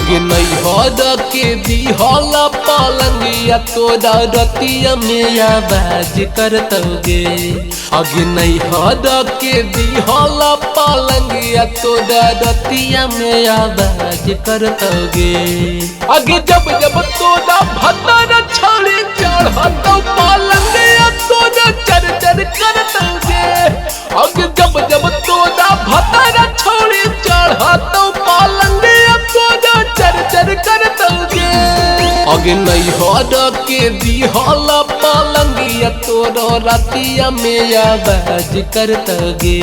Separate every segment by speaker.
Speaker 1: अगे नहीं हद के दी हला पलंगिया तोरा रतिया में आवाज करतोगे। अगे नहीं हद के दी हला पलंगिया तोरा रतिया में आवाज करतोगे। अगे जब जब तोरा भतर छड़ी चढ़त पलंगिया तोरा चर चर करतोगे। अगे जब जब तोरा भतर छड़ी चढ़त पलंगिया तोरा चर चर करतोगे। अगे नहीं हद के दी हला पलंगिया तोरा रतिया में आवाज करतोगे।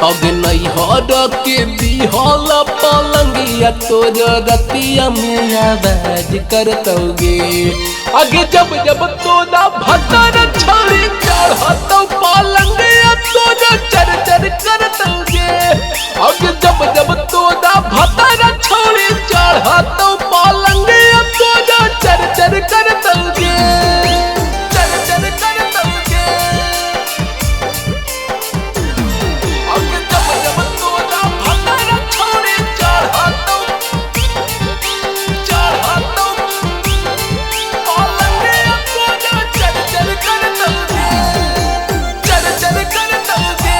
Speaker 1: अगे नहीं हद के दी हला पलंगिया तोरा रतिया में आवाज करतोगे। अगे जब जब तोरा भतर छड़ी चढ़त पलंगिया तोरा चर चर करतोगे। अगे जब जब तोरा भतर छड़ी चढ़त पलंगिया तोरा चर चर करतोगे। चर चर करतोगे। अगे जब जब तोरा भतर छड़ी चढ़त पलंगिया तोरा चर चर करतोगे। चर चर करतोगे।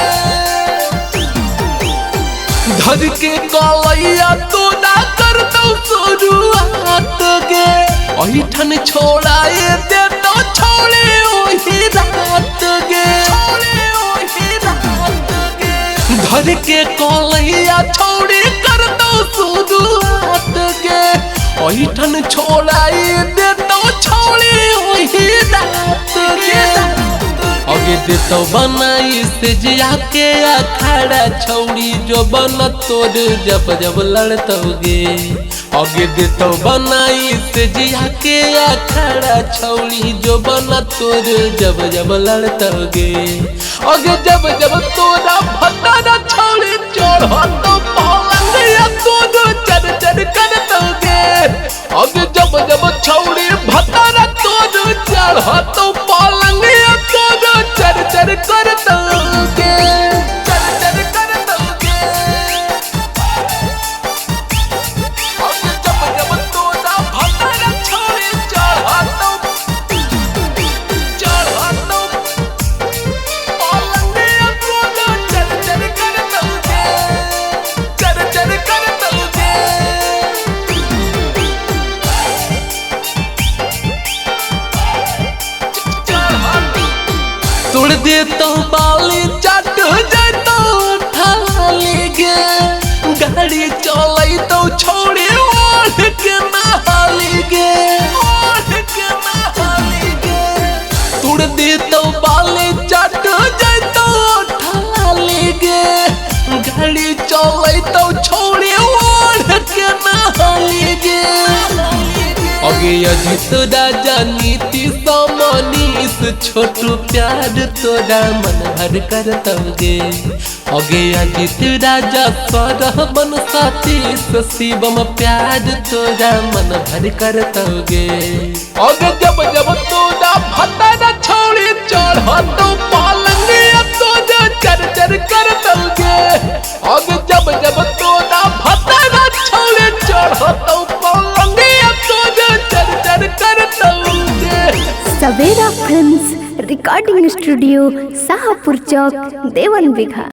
Speaker 1: धर के कलैया तो ना कर दो शुरुआत गे। वही ठन छोड़ाए दे तो छोड़े वही रात गे। धर के कलैया छोड़ी कर दो शुरुआत गे। वही ठन छोड़ाए दे तो छोड़े वही रात गे। अगे दे तो बनाई से जिया के अखाड़ा छौड़ी जो बन तोड़ जब जब लड़तोगे। अगे दे तो बनाई से जिया के अखाड़ा छौड़ी जो बन तोड़ जब जब लड़तोगे। अगे जब जब तोरा भतर छौड़ी चढ़त पलंगिया तोड़ चर चर करतोगे। अगे जब जब छौड़ी भतर तोड़ चढ़त पलंगिया तोड़ चर चर करतोगे। चर चर करतोगे। अगे जब जब तोरा भतर छड़ी चढ़त पलंगिया तोरा चर चर करतोगे। चर चर करतोगे। तोड़ दे तो बाली चट जतो ठाली गे। गाड़ी चलाई तो छोड़े ओढ़ के नहाली गे। तोड़ दे तो बाली चट जतो ठाली गे। गाड़ी चलाई तो छोड़े ओढ़ के नहाली गे। अगे अजित राजा नीति समनीस छोटू प्यार तोरा मन भर करतोगे। अगे अजित राजा सरहबन सतीश शिवम प्यार तोरा मन भर करतोगे। अगे जब जब तोरा भतर छड़ी चढ़त पलंगिया तोरा चर चर करतोगे। अगे जब जब तोरा भतर छड़ी चढ़त पलंगिया तोरा चर चर करतोगे।
Speaker 2: सवेरा फिल्म्स रिकॉर्डिंग स्टूडियो शाहपुर चौक देवन बिघा।